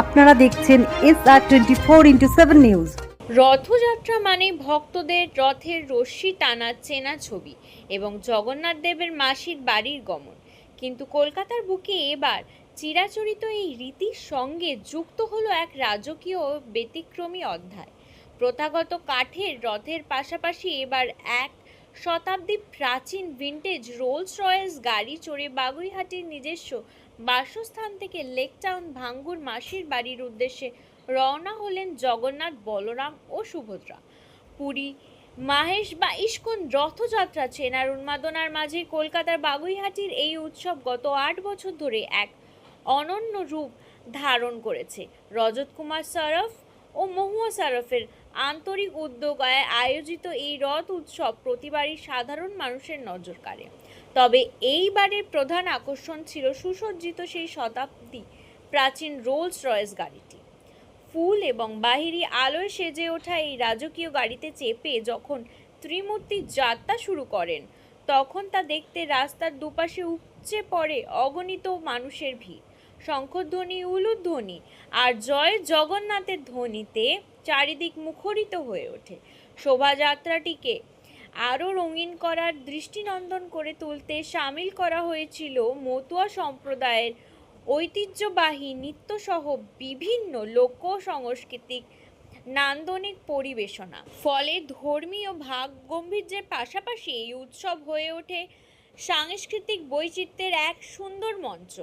আপনারা দেখছেন SR24x7 news. Rathyatra মানে ভক্তদের রথের রশ্মি টানা চেনা ছবি এবং জগন্নাথ দেবের মাসির বাড়ির গমন। কিন্তু কলকাতার বুকে এবার চিরাচরিত এই রীতির সঙ্গে যুক্ত হলো এক রাজকীয় ও ব্যতিক্রমী অধ্যায়। প্রথাগত কাঠের রথের পাশাপাশি এবার এক শতাব্দী প্রাচীন ভিন্টেজ রোলস রয়েস গাড়ি চড়ে বাগুইহাটির নিজস্ব বাসস্থান থেকে লেক টাউন ভাঙ্গুর মাসির বাড়ির উদ্দেশ্যে রওনা হলেন জগন্নাথ, বলরাম ও সুভদ্রা। পুরী, মাহেশ বা ইস্কন রথযাত্রা চেনার উন্মাদনার মাঝে কলকাতার বাগুইহাটির এই উৎসব গত 8 বছর ধরে এক অনন্য রূপ ধারণ করেছে। রজত কুমার সরফ ও মহুয়া সরফের আন্তরিক উদ্যোগে আয়োজিত এই রথ উৎসব প্রতিবারই সাধারণ মানুষের নজর কাড়ে। তবে এইবারের প্রধান আকর্ষণ ছিল সুসজ্জিত সেই শতাব্দী প্রাচীন রোলস রয়েস গাড়িটি। ফুল এবং বাহিরি আলোয় সেজে ওঠা এই রাজকীয় গাড়িতে চেপে যখন ত্রিমূর্তি যাত্রা শুরু করেন, তখন তা দেখতে রাস্তার দুপাশে উপচে পড়ে অগণিত মানুষের ভিড়। শঙ্খধ্বনি, উলুধ্বনি আর জয় জগন্নাথের ধ্বনিতে চারিদিক মুখরিত হয়ে ওঠে। শোভাযাত্রাটিকে আরও রঙিন করার, দৃষ্টিনন্দন করে তুলতে সামিল করা হয়েছিল মতুয়া সম্প্রদায়ের ঐতিহ্যবাহী নৃত্যসহ বিভিন্ন লোক সাংস্কৃতিক নান্দনিক পরিবেশনা। ফলে ধর্মীয় ভাব গম্ভীর্যের পাশাপাশি এই উৎসব হয়ে ওঠে সাংস্কৃতিক বৈচিত্র্যের এক সুন্দর মঞ্চ।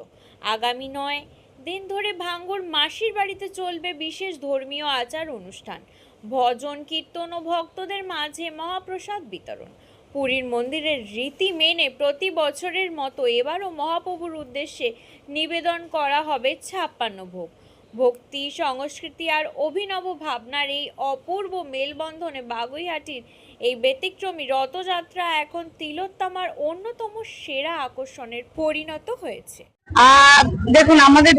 আগামী 9 দিন ধরে ভাঙ্গুর মাসির বাড়িতে চলবে বিশেষ ধর্মীয় আচার অনুষ্ঠান, ভজন কীর্তন ও ভক্তদের মাঝে মহাপ্রসাদ বিতরণ। পুরীর মন্দিরের রীতি মেনে প্রতি বছরের মতো এবারও মহাপ্রভুর উদ্দেশ্যে নিবেদন করা হবে 56 ভোগ। ভক্তি, সংস্কৃতি আর অভিনব ভাবনার এই অপূর্ব মেলবন্ধনে বাগুইহাটির এই ব্যতিক্রমী রথযাত্রা এখন তিলোত্তমার অন্যতম সেরা আকর্ষণের পরিণত হয়েছে। দেখুন, আমাদের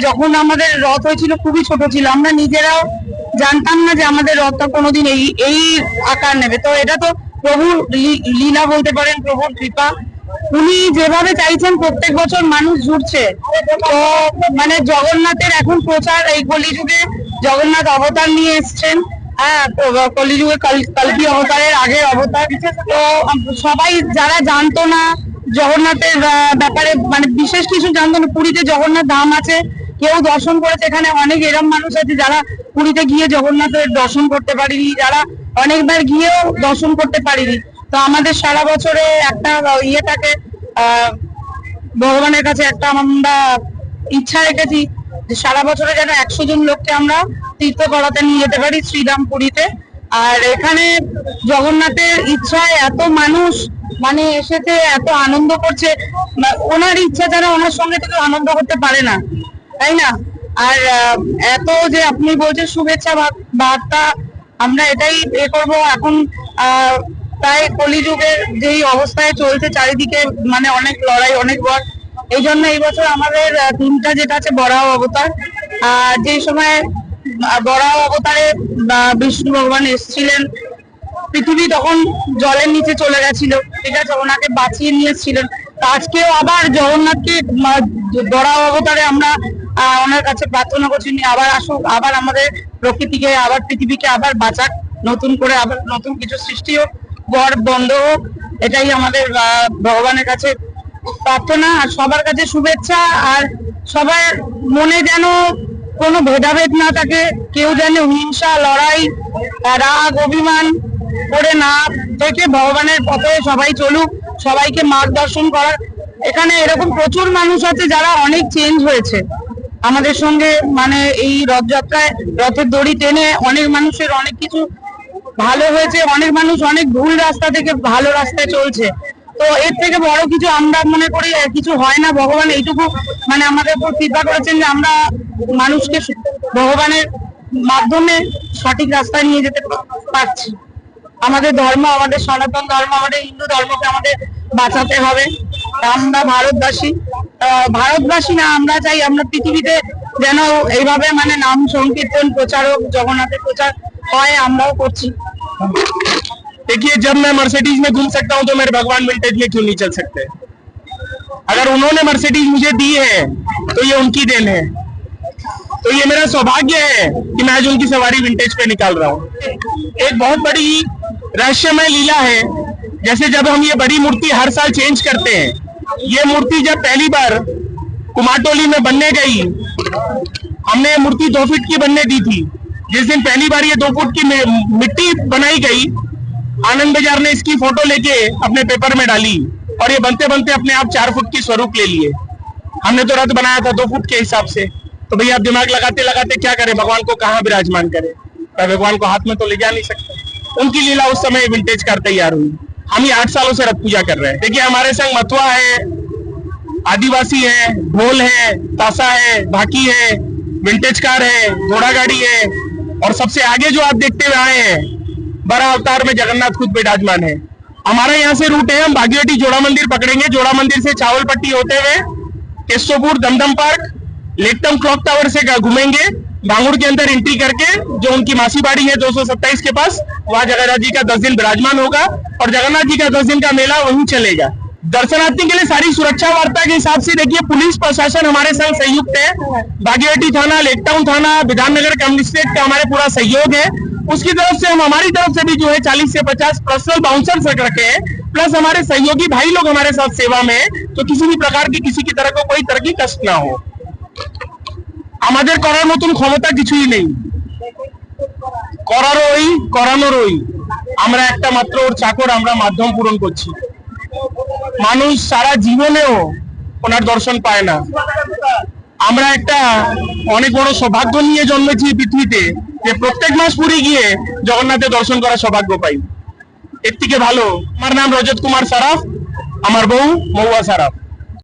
যখন আমাদের রথ হয়েছিল খুবই ছোট ছিল, আমরা নিজেরাও জানতাম না যে আমাদের রথটা কোনোদিন এই আকার নেবে। তো এটা তো প্রভুর লীলা বলতে পারেন, প্রভুর কৃপা। উনি যেভাবে চাইছেন প্রত্যেক বছর মানুষ জুড়ছে। তো জগন্নাথের এখন প্রচার, এই কলিযুগে জগন্নাথ অবতার নিয়ে এসছেন। কলিযুগে কল্কি অবতারের আগের অবতার। তো সবাই যারা জানতো না জগন্নাথের ব্যাপারে, বিশেষ কিছু জানতো না, পুরীতে জগন্নাথ ধাম আছে, কেউ দর্শন করেছে। এখানে অনেক এরম মানুষ আছে যারা পুরীতে গিয়ে জগন্নাথের দর্শন করতে পারিনি, যারা অনেকবার গিয়েও দর্শন করতে পারিনি। তো আমাদের সারা বছরে একটা থাকে, ভগবানের কাছে একটা আমরা ইচ্ছা রেখেছি যে সারা বছরে যেন 100 জন লোককে আমরা তীর্থ করাতে নিয়ে যেতে পারি শ্রীরাম পুরীতে। আর এখানে জগন্নাথের ইচ্ছায় এত মানুষ এসেছে, এত আনন্দ করছে। ওনার ইচ্ছা যারা ওনার সঙ্গে তো আনন্দ করতে পারে না, তাই না? আর এত যে আপনি বলছেন শুভেচ্ছা বার্তা, আমরা এটাই করব। এখন প্রায় কলিযুগের যেই অবস্থায় চলছে চারিদিকে, অনেক লড়াই, অনেক বর। এই জন্য এই বছর আমাদের থিমটা যেটা আছে বরাহ অবতার। যে সময় বরাহ অবতারে বিষ্ণু ভগবান এসেছিলেন, পৃথিবী তখন জলের নিচে চলে গেছিল, ঠিক আছে, ওনাকে বাঁচিয়ে নিয়ে এসেছিলেন। আজকেও আবার জগন্নাথকে বরাহ অবতারে আমরা ওনার কাছে প্রার্থনা করছি আবার আসুক, আবার আমাদের প্রকৃতিকে, আবার পৃথিবীকে আবার বাঁচাক, নতুন করে আবার নতুন কিছু সৃষ্টি হোক, বর বন্ধ হোক। এটাই আমাদের ভগবানের কাছে প্রার্থনা আর সবার কাছে শুভেচ্ছা। আর সবার মনে যেন কোনো ভেদাভেদ না থাকে, কেউ যেন হিংসা, লড়াই, রাগ, অভিমান করে না থেকে ভগবানের পথে সবাই চলুক, সবাইকে মার্গদর্শন করার। এখানে এরকম প্রচুর মানুষ আছে যারা অনেক চেঞ্জ হয়েছে আমাদের সঙ্গে, এই রথযাত্রায় রথের দড়ি টেনে অনেক মানুষের অনেক কিছু ভালো হয়েছে, অনেক মানুষ অনেক ভুল রাস্তা থেকে ভালো রাস্তায় চলছে। তো এর থেকে বড় কিছু আমরা মনে করি কিছু হয় না। ভগবান এইটুকু আমাদের উপর কৃপা করেছেন যে আমরা মানুষকে ভগবানের মাধ্যমে সঠিক রাস্তায় নিয়ে যেতে পারছি। আমাদের ধর্ম, আমাদের সনাতন ধর্ম, আমাদের হিন্দু ধর্মকে আমাদের বাঁচাতে হবে। আমরা ভারতবাসী না, আমরা চাই আমরা পৃথিবীতে যেন এইভাবে নাম সংকীর্তন প্রচারক জগন্নাথের প্রচার হয়, আমরাও করছি। देखिए, जब मैं मर्सिडीज में घूम सकता हूँ तो मेरे भगवान विंटेज में क्यों नहीं चल सकते? अगर उन्होंने मर्सिडीज मुझे दी है तो ये उनकी देन है। तो ये मेरा सौभाग्य है कि मैं आज उनकी सवारी विंटेज पे निकाल रहा हूँ। एक बहुत बड़ी रहस्यमय लीला है। जैसे जब हम ये बड़ी मूर्ति हर साल चेंज करते हैं, ये मूर्ति जब पहली बार कुमारटोली में बनने गई, हमने ये मूर्ति 2 फीट की बनने दी थी। जिस दिन पहली बार ये 2 फुट की मिट्टी बनाई गई, आनंद बाजार ने इसकी फोटो लेके अपने पेपर में डाली और ये बनते बनते अपने आप 4 फुट की स्वरूप ले लिए। हमने तो रथ बनाया था 2 फुट के हिसाब से। तो भैया आप दिमाग लगाते लगाते क्या करें, भगवान को कहाँ विराजमान करें? भगवान को हाथ में तो ले जा नहीं सकते। उनकी लीला उस समय विंटेज कार तैयार हुई। हम ये 8 सालों से रथ पूजा कर रहे हैं। देखिए हमारे संग मथुआ है, आदिवासी है, ढोल है, ताशा है, भाकी है, विंटेज कार है, घोड़ा गाड़ी है, और सबसे आगे जो आप देखते हुए आए हैं, बड़ा अवतार में जगन्नाथ खुद विराजमान है। हमारा यहाँ से रूट है, हम भागीरथी जोड़ा मंदिर पकड़ेंगे, जोड़ा मंदिर से चावलपट्टी होते हुए Keshopur, Dumdum park, Lake Town clock tower से घूमेंगे, भांगुड़ के अंदर एंट्री करके जो उनकी मासी बाड़ी है 227 के पास, वहां जगन्नाथ जी का 10 दिन विराजमान होगा और जगन्नाथ जी का 10 दिन का मेला वहीं चलेगा। दर्शनार्थी के लिए सारी सुरक्षा वार्ता के हिसाब से देखिए पुलिस प्रशासन हमारे संग संयुक्त है। भागीरथी थाना, लेकटाउन थाना, विधाननगर कमिश्नरेट का हमारे पूरा सहयोग है। उसकी तरफ से हम हमारी तरफ से भी जो है 40 से 50 पर्सनल बाउंसर्स रखे हैं, प्लस हमारे सहयोगी भाई लोग हमारे साथ सेवा में है, तो किसी भी प्रकार की किसी की तरह को कोई तरह की कष्ट ना हो। আমাদের করার মতন ক্ষমতা কিছুই নেই, করানোরই আমরা একটা মাত্র ওর চাকর, আমরা মাধ্যম পূরণ করছি। মানুষ সারা জীবনেও ওনার দর্শন পায় না। আমরা একটা অনেক বড় সৌভাগ্য নিয়ে জন্মেছি পৃথিবীতে, যে প্রত্যেক মাস পুরী গিয়ে জগন্নাথের দর্শন করার সৌভাগ্য পাই। এর থেকে ভালো। আমার নাম রজত কুমার সারাফ, আমার বউ মহুয়া সারাফ।